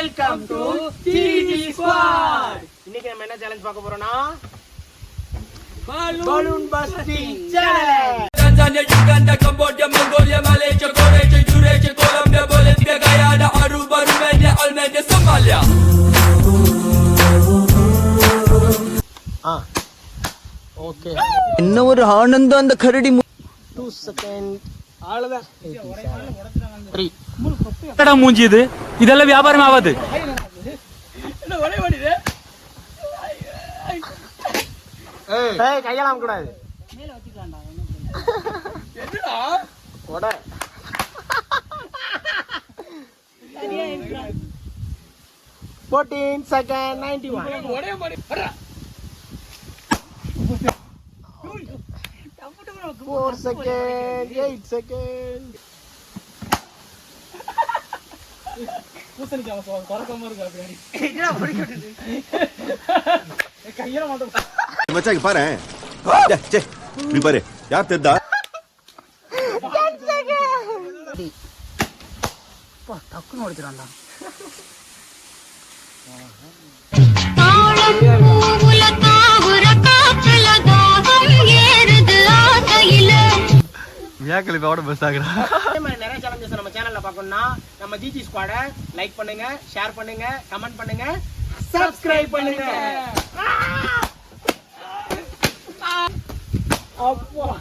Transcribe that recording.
Welcome to DD squad. இன்னைக்கு நம்ம என்ன சேலஞ்ச் பார்க்க போறோம்னா balloon busting challenge. Tanzania, Uganda, Cambodia, Mongolia, Malaysia, Croatia, Eurasia, Colombia, Bolivia, Guyana, Aruba, Romania, Albania, Somalia. Okay, என்ன ஒரு ஆனந்தம் அந்த கரடி 2 செகண்ட் அவ்வளவுதான். 3 என்னடா மூஞ்சி இது? இதெல்லாம் வியாபாரம் ஆகாது. ஏய் கையலாம் கூடாது. என்னடா கொட 14 செகண்ட் 91 ஒரே மாதிரி 4 செகண்ட் 8 செகண்ட். பூசணிக்காம பறக்காம இருக்கு அப்படி. என்ன படிக்கிறது? கையில மாட்டோம் மச்சான் இங்க பாரு. சே நீ பாரு யார் தெரிதா? 10 செகண்ட். பா டக்குன்னு ஓடிச்சறான்டா. நிறைய சேலஞ்சஸ் நம்ம சேனல்ல பார்க்கணும்னா நம்ம ஜிஜி ஸ்குவாட லைக் பண்ணுங்க, ஷேர் பண்ணுங்க, கமெண்ட் பண்ணுங்க, சப்ஸ்கிரைப் பண்ணுங்க. அப்பா